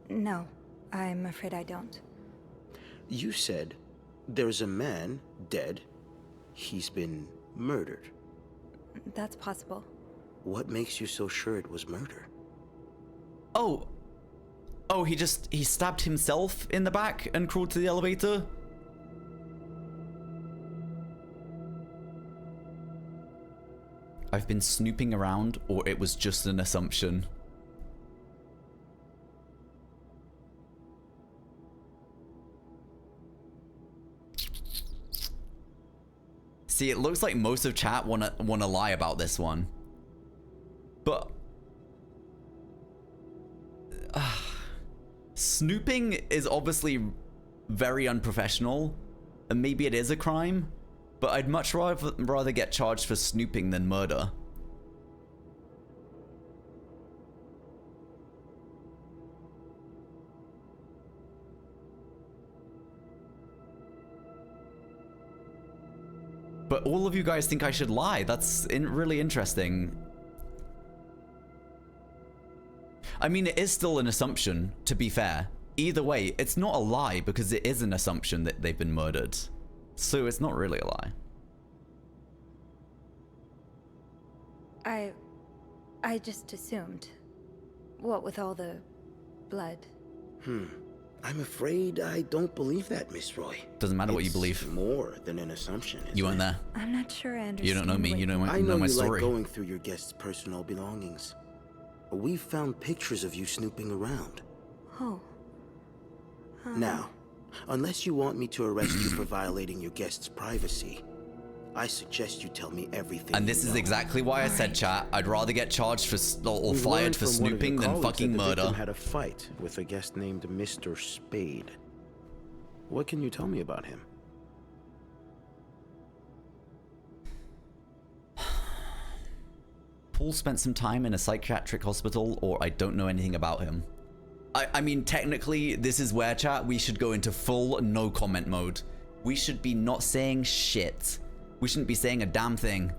No, I'm afraid I don't. You said, there's a man dead. He's been murdered. That's possible. What makes you so sure it was murder? Oh, he stabbed himself in the back and crawled to the elevator? I've been snooping around, or it was just an assumption. See, it looks like most of chat wanna lie about this one. But snooping is obviously very unprofessional, and maybe it is a crime, but I'd much rather get charged for snooping than murder. But all of you guys think I should lie. That's really interesting. I mean, it is still an assumption, to be fair. Either way, it's not a lie because it is an assumption that they've been murdered. So it's not really a lie. I just assumed. What with all the blood. I'm afraid I don't believe that, Miss Roy. Doesn't matter what you It's believe. more than an assumption. You weren't there. I'm not sure I understand. You don't know me. You don't I know know my you story. like going through your guests' personal belongings. We found pictures of you snooping around. Oh. Now, unless you want me to arrest you for violating your guests' privacy, I suggest you tell me everything. And this you is know. exactly why I said, chat, I'd rather get charged for or We've fired learned for from one of your snooping than colleagues fucking that the victim murder. had a fight with a guest named Mr. Spade. What can you tell me about him? Paul spent some time in a psychiatric hospital, or I don't know anything about him. I mean, technically, this is where, chat, we should go into full no comment mode. We should be not saying shit. We shouldn't be saying a damn thing.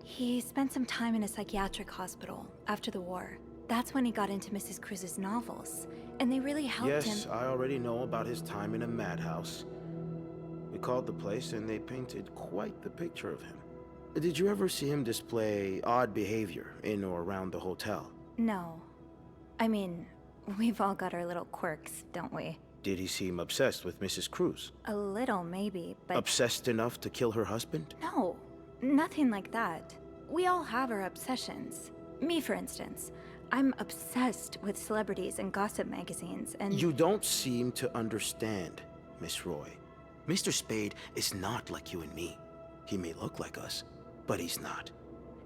He spent some time in a psychiatric hospital after the war. That's when he got into Mrs. Cruz's novels, and they really helped him. Yes, I already know about his time in a madhouse. We called the place and they painted quite the picture of him. Did you ever see him display odd behavior in or around the hotel? No. I mean, we've all got our little quirks, don't we? Did he seem obsessed with Mrs. Cruz? A little, maybe, but... Obsessed enough to kill her husband? No, nothing like that. We all have our obsessions. Me, for instance. I'm obsessed with celebrities and gossip magazines, and... You don't seem to understand, Miss Roy. Mr. Spade is not like you and me. He may look like us, but he's not.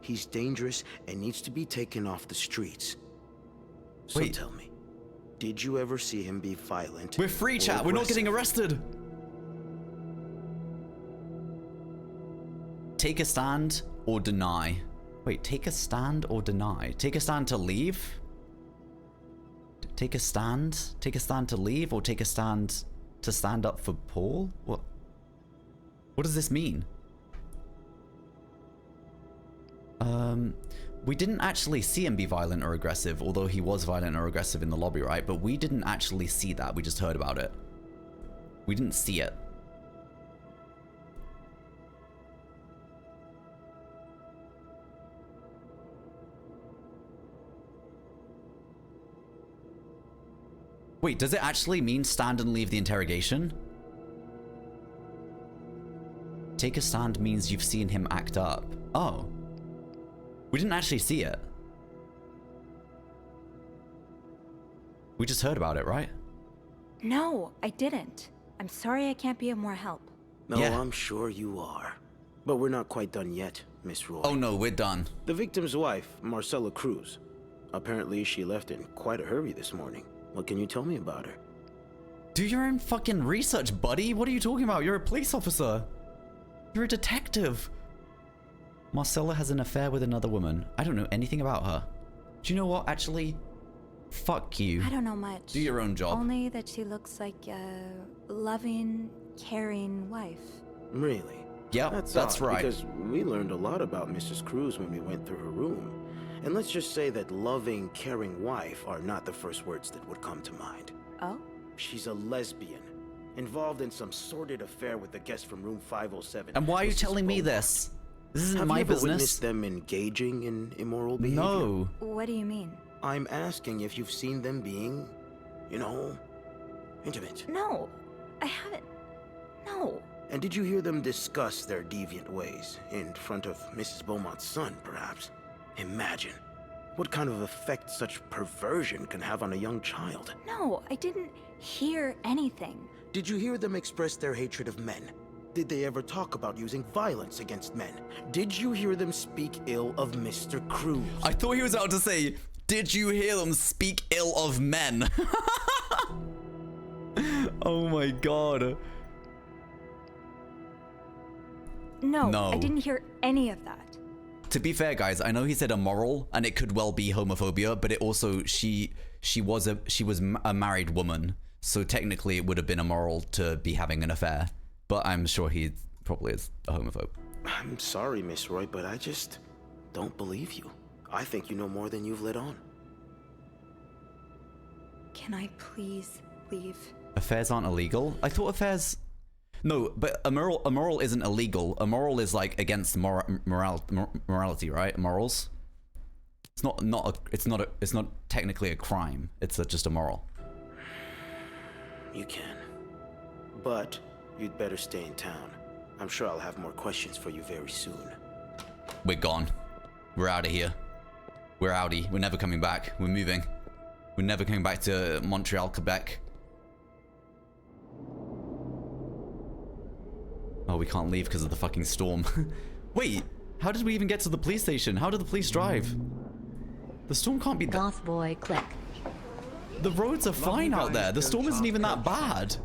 He's dangerous and needs to be taken off the streets. So Wait. tell me, did you ever see him be violent? We're free, or chat. We're not getting aggressive? arrested. Take a stand or deny. Wait, take a stand or deny? Take a stand to leave? Take a stand? Take a stand to leave or take a stand to stand up for Paul? What does this mean? We didn't actually see him be violent or aggressive, although he was violent or aggressive in the lobby, right? But we didn't actually see that. We just heard about it. We didn't see it. Wait, does it actually mean stand and leave the interrogation? Take a stand means you've seen him act up. Oh. We didn't actually see it. We just heard about it, right? No, I didn't. I'm sorry I can't be of more help. No, Yeah. I'm sure you are. But we're not quite done yet, Miss Roy. Oh no, we're done. The victim's wife, Marcella Cruz. Apparently she left in quite a hurry this morning. What can you tell me about her? Do your own fucking research, buddy. What are you talking about? You're a police officer. You're a detective. Marcella has an affair with another woman. I don't know anything about her. Do you know what? Actually, fuck you. I don't know much. Do your own job. Only that she looks like a loving, caring wife. Really? Yep, that's odd, right. Because we learned a lot about Mrs. Cruz when we went through her room. And let's just say that loving, caring wife are not the first words that would come to mind. Oh? She's a lesbian, involved in some sordid affair with the guest from room 507. And why are you Mrs. telling me Beaumont. this? This isn't Have my you ever business. witnessed them engaging in immoral behavior? No. What do you mean? I'm asking if you've seen them being, you know, intimate. No, I haven't. No. And did you hear them discuss their deviant ways in front of Mrs. Beaumont's son, perhaps? Imagine what kind of effect such perversion can have on a young child. No, I didn't hear anything. Did you hear them express their hatred of men? Did they ever talk about using violence against men? Did you hear them speak ill of Mr. Cruz? I thought he was about to say, did you hear them speak ill of men? Oh my god. No, I didn't hear any of that. To be fair, guys, I know he said immoral, and it could well be homophobia, but it also she was a married woman, so technically it would have been immoral to be having an affair. But I'm sure he probably is a homophobe. I'm sorry, Miss Roy, but I just don't believe you. I think you know more than you've let on. Can I please leave? Affairs aren't illegal? I thought affairs... No, but immoral isn't illegal. Immoral is like against morality, right? Morals. It's not technically a crime. It's just immoral. You can. But you'd better stay in town. I'm sure I'll have more questions for you very soon. We're gone. We're out of here. We're outie. We're never coming back. We're moving. We're never coming back to Montreal, Quebec. Oh, we can't leave because of the fucking storm. Wait, how did we even get to the police station? How did the police drive? The storm can't be that... Goth boy click. The roads are fine out there. The storm isn't even that bad.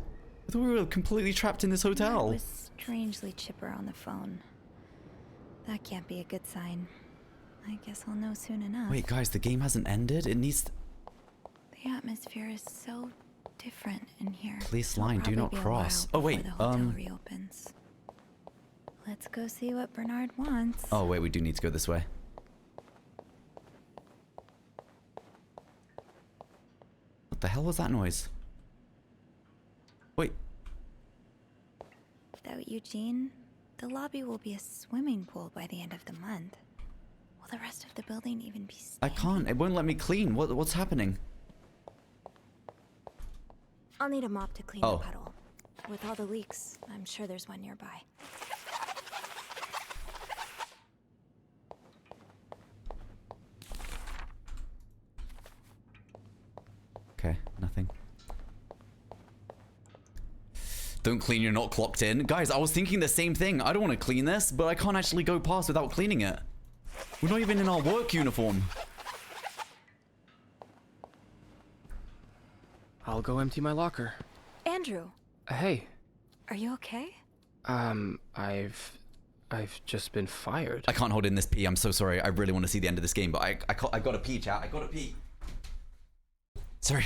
I thought we were completely trapped in this hotel. It was strangely chipper on the phone. That can't be a good sign. I guess I'll know soon enough. Wait, guys, the game hasn't ended? It needs... The atmosphere is so different in here. Police It'll line, do probably not be a cross. while Oh, wait, before the hotel reopens. Let's go see what Bernard wants. Oh, wait, we do need to go this way. What the hell was that noise? Wait. Without Eugene, the lobby will be a swimming pool by the end of the month. Will the rest of the building even be I standing? can't. It won't let me clean. What's happening? I'll need a mop to clean Oh. the puddle. With all the leaks, I'm sure there's one nearby. Okay, nothing. Don't clean, you're not clocked in. Guys, I was thinking the same thing. I don't want to clean this, but I can't actually go past without cleaning it. We're not even in our work uniform. I'll go empty my locker. Andrew, Hey, are you okay? I've just been fired. I can't hold in this pee. I'm so sorry. I really want to see the end of this game, but I gotta pee, chat. I gotta pee. Sorry.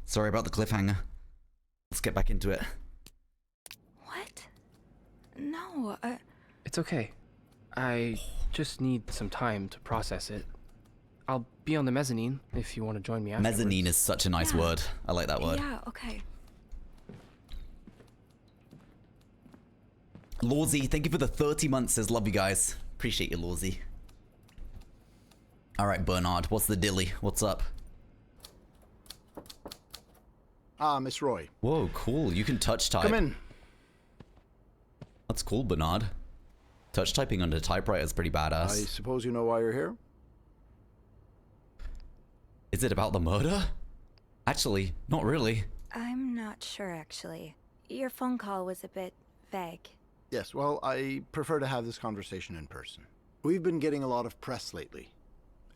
Sorry about the cliffhanger. Let's get back into it. What? No, It's okay. I just need some time to process it. I'll be on the mezzanine if you want to join me afterwards. Mezzanine is such a nice word. I like that word. yeah, okay. Lawsy, thank you for the 30 months. Says love you guys. Appreciate you, Lawsy. All right, Bernard, what's the dilly? What's up? Ah, Miss Roy. Whoa, cool. You can touch type. Come in. That's cool, Bernard. Touch typing under typewriter is pretty I badass. suppose you know why you're here? Is it about the murder? Actually, not really. I'm not sure, actually. Your phone call was a bit vague. Yes, well, I prefer to have this conversation in person. We've been getting a lot of press lately,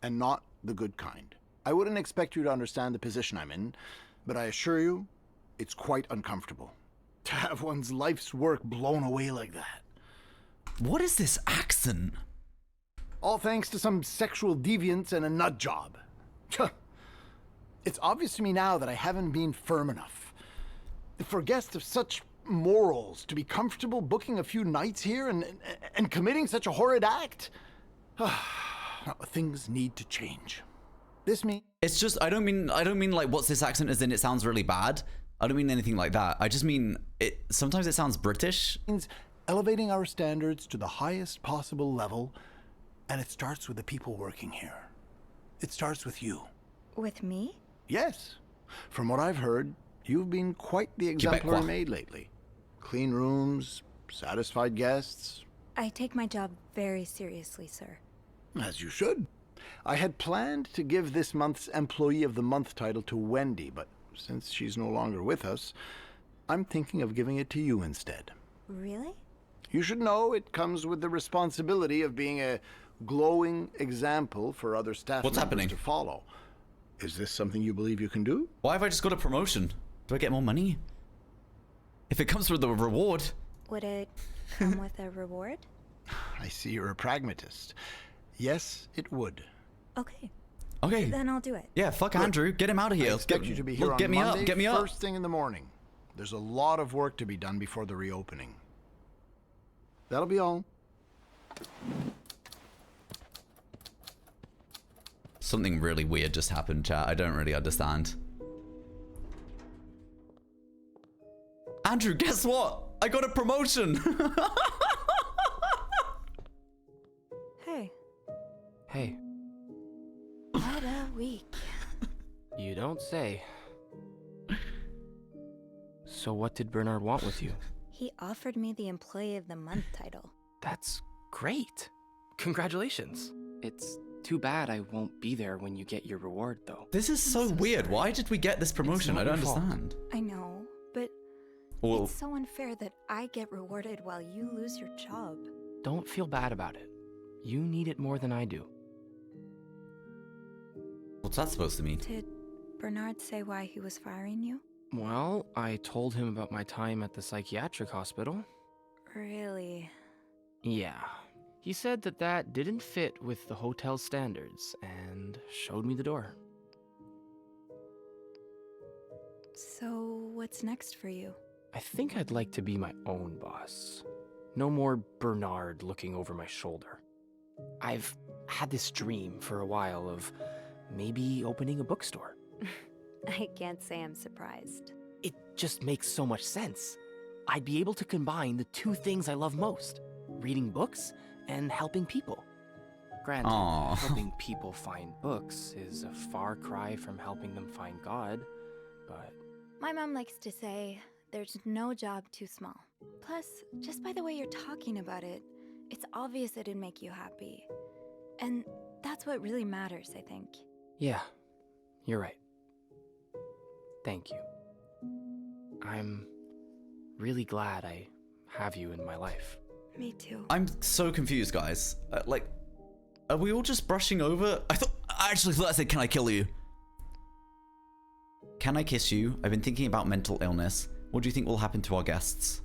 and not the good kind. I wouldn't expect you to understand the position I'm in, but I assure you, it's quite uncomfortable. To have one's life's work blown away like that. What is this accent? All thanks to some sexual deviance and a nut job. It's obvious to me now that I haven't been firm enough. For guests of such morals to be comfortable booking a few nights here and committing such a horrid act. Things need to change. This means It's just I don't mean like what's this accent as in it sounds really bad. I don't mean anything like that. I just mean it sometimes it sounds British. elevating our standards to the highest possible level, and it starts with the people working here. It starts with you. With me? Yes. From what I've heard, you've been quite the exemplary Quebecois. maid lately. Clean rooms, satisfied guests. I take my job very seriously, sir. As you should. I had planned to give this month's Employee of the Month title to Wendy, but since she's no longer with us, I'm thinking of giving it to you instead. Really? You should know it comes with the responsibility of being a glowing example for other staff What's members happening? to follow. Is this something you believe you can do? Why have I just got a promotion? Do I get more money? If it comes with a reward. Would it come with a reward? I see you're a pragmatist. Yes, it would. Okay, Okay. then I'll do it. Yeah, fuck Andrew. Get him out of here. I expect you to be here Look, on get me Monday, up. Get me up. first thing in the morning. There's a lot of work to be done before the reopening. That'll be all. Something really weird just happened, chat. I don't really understand. Andrew, guess what? I got a promotion. Hey, Hey, what a week. you don't say. So what did Bernard want with you? He offered me the Employee of the Month title. That's great. Congratulations. It's too bad I won't be there when you get your reward, though. This is so weird. Why did we get this promotion? not I don't your fault. understand. I know, but Well, it's so unfair that I get rewarded while you lose your job. Don't feel bad about it. You need it more than I do. what's that supposed to mean? Did Bernard say why he was firing you? Well, I told him about my time at the psychiatric hospital. Really? Yeah. He said that that didn't fit with the hotel standards and showed me the door. So, what's next for you? I think I'd like to be my own boss. No more Bernard looking over my shoulder. I've had this dream for a while of maybe opening a bookstore. I can't say I'm surprised. It just makes so much sense. I'd be able to combine the two things I love most, reading books and helping people. Granted, Aw. helping people find books is a far cry from helping them find God, but... My mom likes to say, there's no job too small. Plus, just by the way you're talking about it, it's obvious it'd make you happy. And that's what really matters, I think. Yeah, you're right. Thank you. I'm really glad I have you in my life. Me too. I'm so confused, guys. Like, are we all just brushing over? I actually thought I said, can I kill you? Can I kiss you? I've been thinking about mental illness. What do you think will happen to our guests?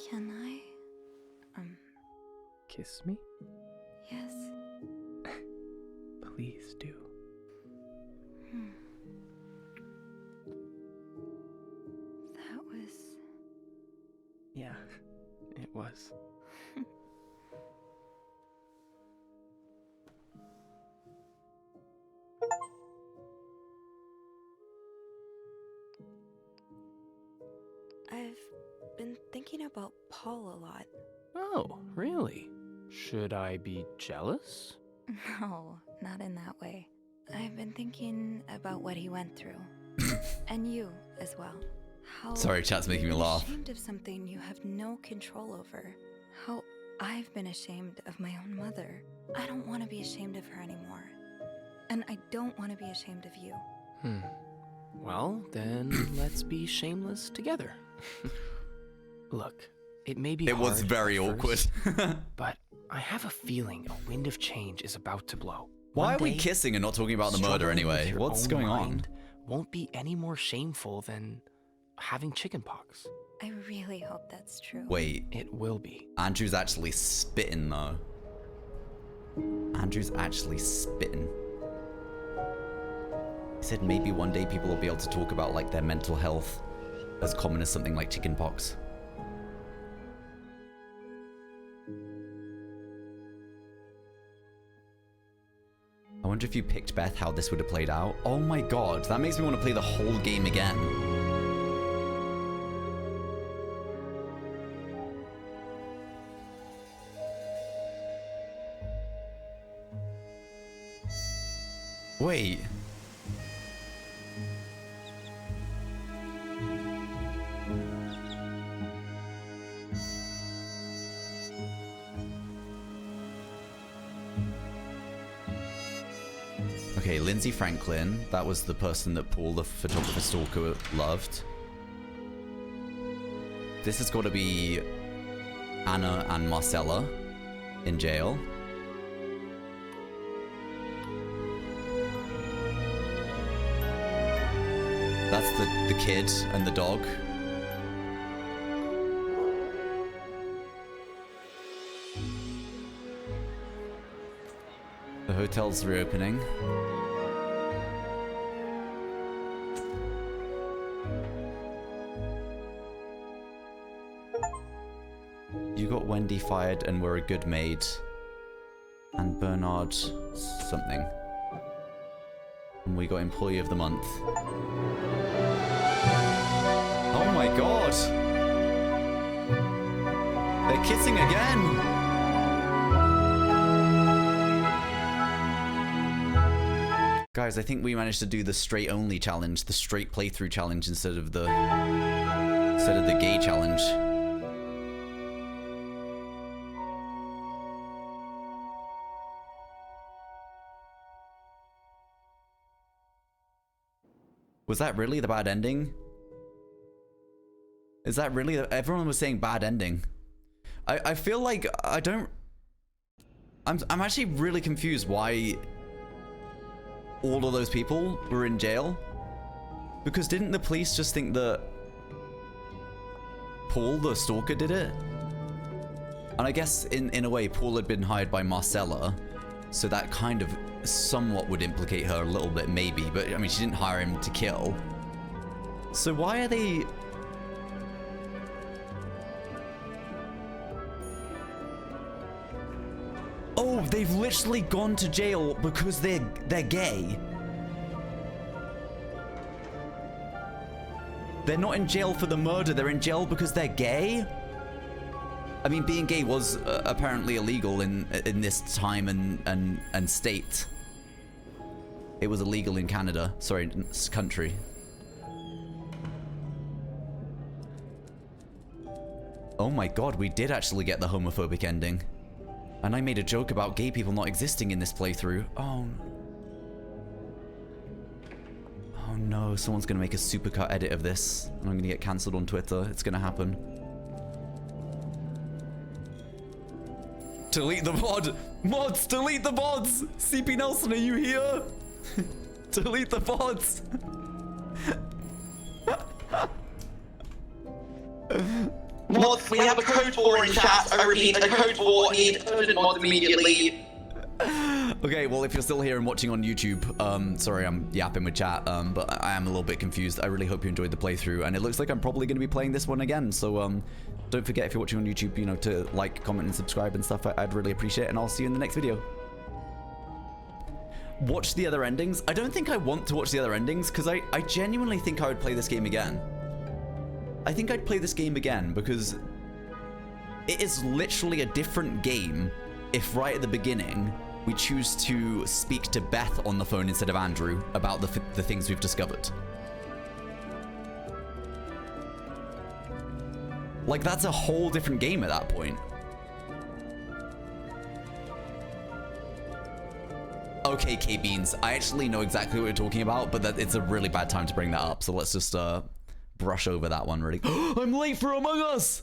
Can I? Kiss me? Yes. Please do. That was... Yeah, it was. I've been thinking about Paul a lot. Oh, really? Should I be jealous? No, not in that way. I've been thinking about what he went through. And you as well. How Sorry, chat's making me you're laugh. ashamed of something you have no control over. How I've been ashamed of my own mother. I don't want to be ashamed of her anymore. And I don't want to be ashamed of you. Well, then let's be shameless together. Look, it may be It was hard very at awkward. first, but I have a feeling a wind of change is about to blow. Why One are we day, kissing and not talking about the murder struggling with anyway? your What's own going on? mind won't be any more shameful than having chickenpox. I really hope that's true. Wait, It will be. Andrew's actually spitting though. Andrew's actually spitting. He said maybe one day people will be able to talk about like their mental health as common as something like chickenpox. I wonder if you picked Beth, how this would have played out. Oh my god, that makes me want to play the whole game again. Wait. Okay, Lindsay Franklin. That was the person that Paul, the photographer stalker, loved. This has got to be Anna and Marcella in jail. That's the kid and the dog. The hotel's reopening. You got Wendy fired and were a good maid. And Bernard something. And we got Employee of the Month. Oh my god! They're kissing again! Guys, I think we managed to do the straight only challenge, the straight playthrough challenge instead of the gay challenge. Was that really the bad ending? Is that really everyone was saying bad ending? I feel like I'm actually really confused why all of those people were in jail? Because didn't the police just think that Paul, the stalker, did it? And I guess in a way, Paul had been hired by Marcella, so that kind of somewhat would implicate her a little bit, maybe. But I mean, she didn't hire him to kill. So why are they... Oh, they've literally gone to jail because they're gay. They're not in jail for the murder, they're in jail because they're gay? I mean, being gay was apparently illegal in this time and state. It was illegal in Canada. Sorry, country. Oh my god, we did actually get the homophobic ending. And I made a joke about gay people not existing in this playthrough. Oh. Oh no, someone's gonna make a supercut edit of this. And I'm gonna get cancelled on Twitter. It's gonna happen. Delete the mod! Mods, delete the mods! CP Nelson, are you here? Delete the mods! Mods, we have a code 4 in chat. I repeat, a code 4 need urgent mods immediately. Okay, well, if you're still here and watching on YouTube, sorry I'm yapping with chat, but I am a little bit confused. I really hope you enjoyed the playthrough, and it looks like I'm probably going to be playing this one again, so don't forget, if you're watching on YouTube, you know, to like, comment, and subscribe and stuff. I'd really appreciate it, and I'll see you in the next video. Watch the other endings? I don't think I want to watch the other endings, because I genuinely think I would play this game again. I think I'd play this game again, because it is literally a different game if right at the beginning we choose to speak to Beth on the phone instead of Andrew about the things we've discovered. Like, that's a whole different game at that point. Okay, K-Beans, I actually know exactly what you're talking about, but it's a really bad time to bring that up, so let's just brush over that one really. I'm late for Among Us!